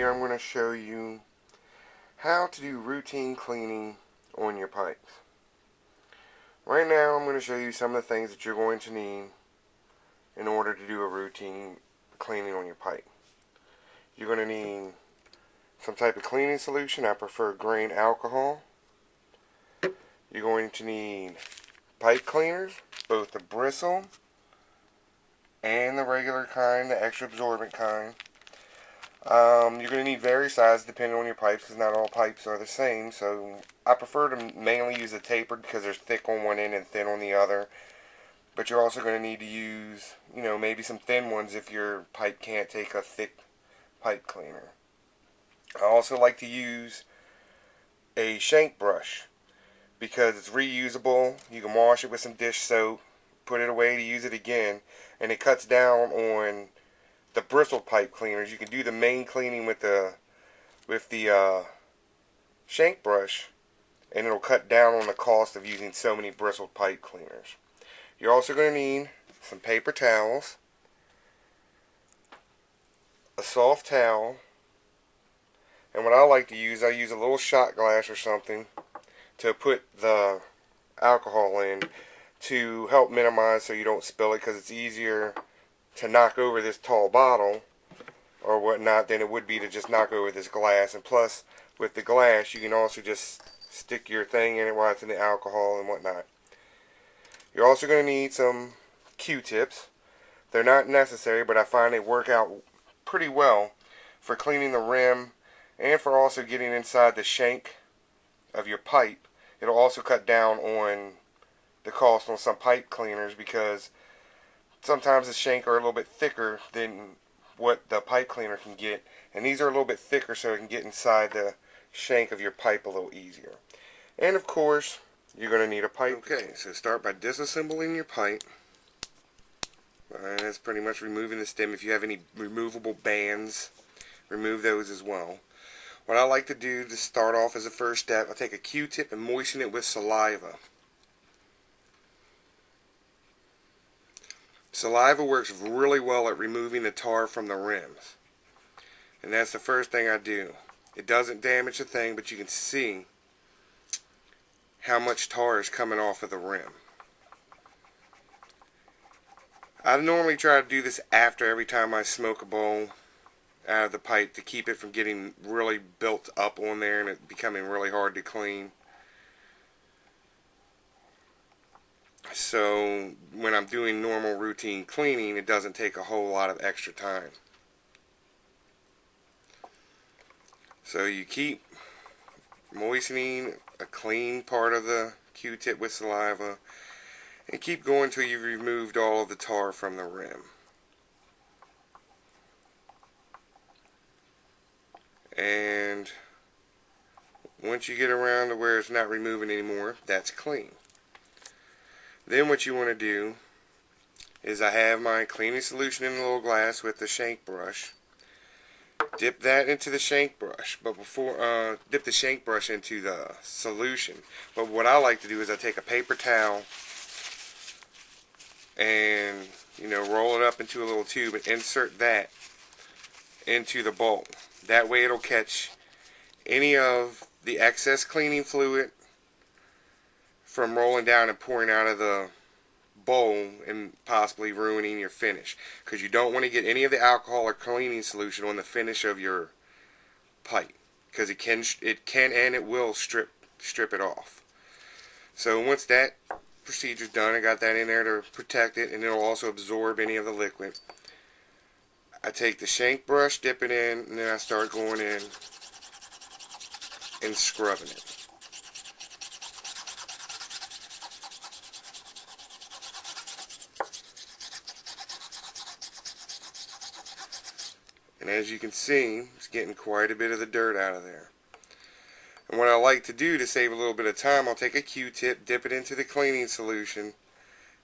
video I'm going to show you how to do routine cleaning on your pipes. Right now I'm going to show you some of the things that you're going to need in order to do a routine cleaning on your pipe. You're going to need some type of cleaning solution. I prefer grain alcohol. You're going to need pipe cleaners, both the bristle and the regular kind, the extra absorbent kind. You're going to need various sizes depending on your pipes, because not all pipes are the same. So I prefer to mainly use a tapered because they're thick on one end and thin on the other. But you're also going to need to use, maybe some thin ones if your pipe can't take a thick pipe cleaner. I also like to use a shank brush because it's reusable. You can wash it with some dish soap, put it away to use it again, and it cuts down on the bristle pipe cleaners. You can do the main cleaning with the shank brush, and it'll cut down on the cost of using so many bristled pipe cleaners. You're also going to need some paper towels, a soft towel, and what I like to use, I use a little shot glass or something to put the alcohol in to help minimize so you don't spill it, because it's easier to knock over this tall bottle or whatnot than it would be to just knock over this glass. And plus, with the glass, you can also just stick your thing in it while it's in the alcohol and whatnot. You're also going to need some Q-tips. They're not necessary, but I find they work out pretty well for cleaning the rim and for also getting inside the shank of your pipe. It'll also cut down on the cost on some pipe cleaners, because sometimes the shank are a little bit thicker than what the pipe cleaner can get, and these are a little bit thicker so it can get inside the shank of your pipe a little easier. And of course, you're going to need a pipe. Okay, so start by disassembling your pipe. And that's pretty much removing the stem. If you have any removable bands, remove those as well. What I like to do to start off as a first step, I take a Q-tip and moisten it with saliva. Saliva works really well at removing the tar from the rims. And that's the first thing I do. It doesn't damage the thing, but you can see how much tar is coming off of the rim. I normally try to do this after every time I smoke a bowl out of the pipe to keep it from getting really built up on there and it becoming really hard to clean. So when I'm doing normal routine cleaning, it doesn't take a whole lot of extra time. So you keep moistening a clean part of the Q-tip with saliva and keep going until you've removed all of the tar from the rim. And once you get around to where it's not removing anymore, that's clean. Then what you want to do is, I have my cleaning solution in a little glass with the shank brush. Dip that into the shank brush, but before dip the shank brush into the solution. But what I like to do is I take a paper towel and roll it up into a little tube and insert that into the bowl. That way it'll catch any of the excess cleaning fluid from rolling down and pouring out of the bowl and possibly ruining your finish, because you don't want to get any of the alcohol or cleaning solution on the finish of your pipe, because it can and it will strip it off. So once that procedure's done, I got that in there to protect it, and it'll also absorb any of the liquid. I take the shank brush, dip it in, and then I start going in and scrubbing it. And as you can see, it's getting quite a bit of the dirt out of there. And what I like to do to save a little bit of time, I'll take a Q-tip, dip it into the cleaning solution,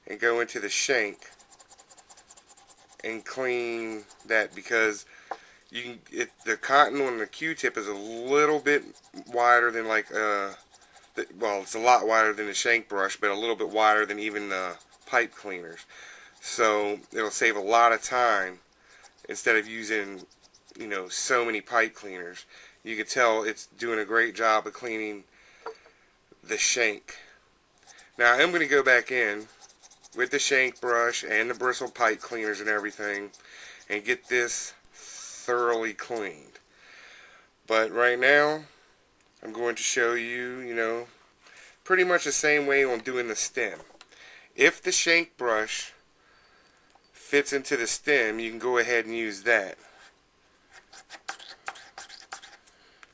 and go into the shank and clean that, because the cotton on the Q-tip is a little bit wider than it's a lot wider than the shank brush, but a little bit wider than even the pipe cleaners. So it'll save a lot of time instead of using you know, so many pipe cleaners. You can tell it's doing a great job of cleaning the shank. Now I'm going to go back in with the shank brush and the bristle pipe cleaners and everything and get this thoroughly cleaned. But right now I'm going to show you, you know, pretty much the same way on doing the stem. If the shank brush fits into the stem, you can go ahead and use that.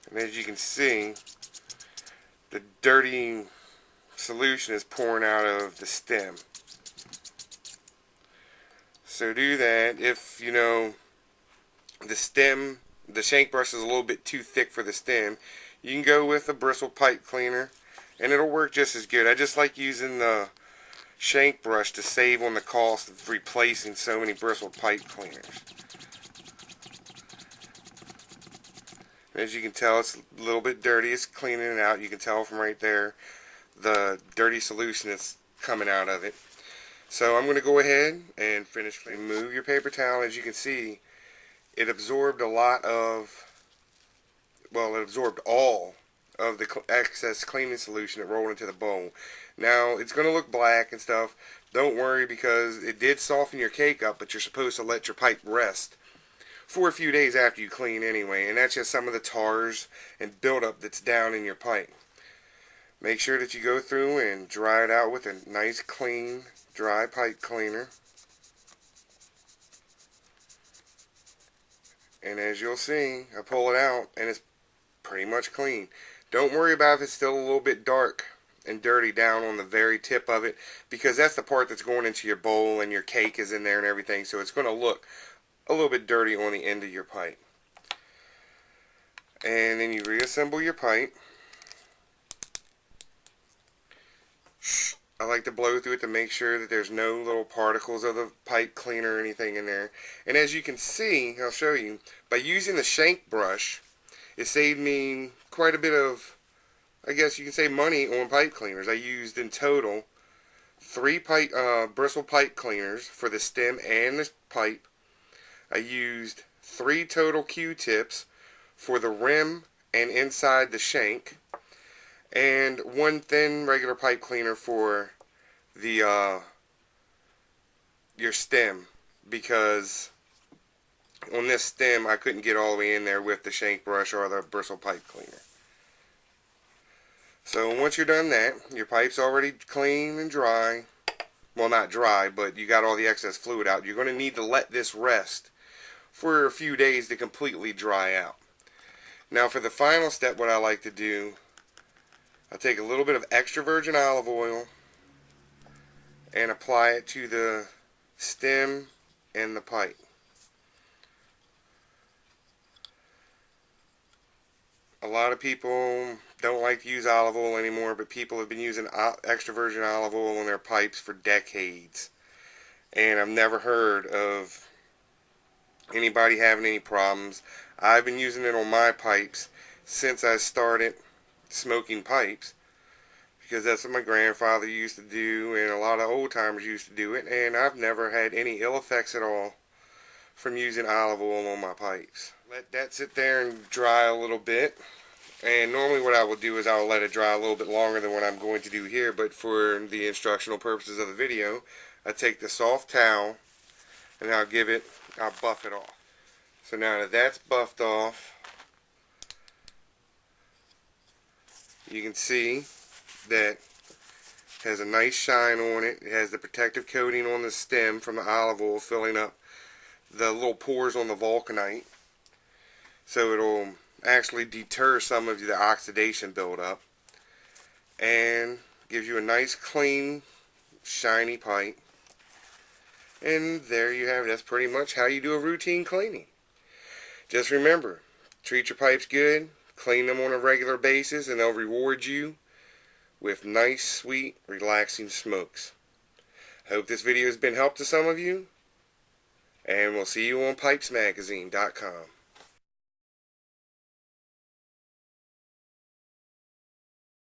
And as you can see, the dirty solution is pouring out of the stem. So do that. If, you know, the shank brush is a little bit too thick for the stem, you can go with a bristle pipe cleaner and it'll work just as good. I just like using the shank brush to save on the cost of replacing so many bristle pipe cleaners. As you can tell, it's a little bit dirty. It's cleaning it out. You can tell from right there the dirty solution that's coming out of it. So I'm going to go ahead and finish. Remove your paper towel. As you can see, it absorbed a lot of, well, it absorbed all of the excess cleaning solution that rolled into the bowl. Now it's going to look black and stuff. Don't worry, because it did soften your cake up, but you're supposed to let your pipe rest for a few days after you clean anyway, and that's just some of the tars and buildup that's down in your pipe. Make sure that you go through and dry it out with a nice clean dry pipe cleaner. And as you'll see, I pull it out and it's pretty much clean. Don't worry about if it's still a little bit dark and dirty down on the very tip of it, because that's the part that's going into your bowl and your cake is in there and everything, so it's going to look a little bit dirty on the end of your pipe. And then you reassemble your pipe. I like to blow through it to make sure that there's no little particles of the pipe cleaner or anything in there. And as you can see, I'll show you, by using the shank brush, it saved me quite a bit of, I guess you can say, money on pipe cleaners. I used in total 3 bristle pipe cleaners for the stem and the pipe. I used 3 total Q-tips for the rim and inside the shank, and 1 thin regular pipe cleaner for the your stem, because on this stem I couldn't get all the way in there with the shank brush or the bristle pipe cleaner. So once you're done that, your pipe's already clean and dry. Well, not dry, but you got all the excess fluid out. You're going to need to let this rest for a few days to completely dry out. Now for the final step, what I like to do, I take a little bit of extra virgin olive oil and apply it to the stem and the pipe. A lot of people don't like to use olive oil anymore, but people have been using extra virgin olive oil in their pipes for decades, and I've never heard of anybody having any problems. I've been using it on my pipes since I started smoking pipes, because that's what my grandfather used to do and a lot of old timers used to do it, and I've never had any ill effects at all from using olive oil on my pipes. Let that sit there and dry a little bit, and normally what I will do is I'll let it dry a little bit longer than what I'm going to do here, but for the instructional purposes of the video, I take the soft towel and I'll buff it off. So now that that's buffed off, you can see that it has a nice shine on it. It has the protective coating on the stem from the olive oil filling up the little pores on the vulcanite, so it'll actually deter some of the oxidation buildup and gives you a nice clean shiny pipe. And there you have it. That's pretty much how you do a routine cleaning. Just remember, treat your pipes good, clean them on a regular basis, and they'll reward you with nice, sweet, relaxing smokes. I hope this video has been helpful to some of you, and we'll see you on pipesmagazine.com.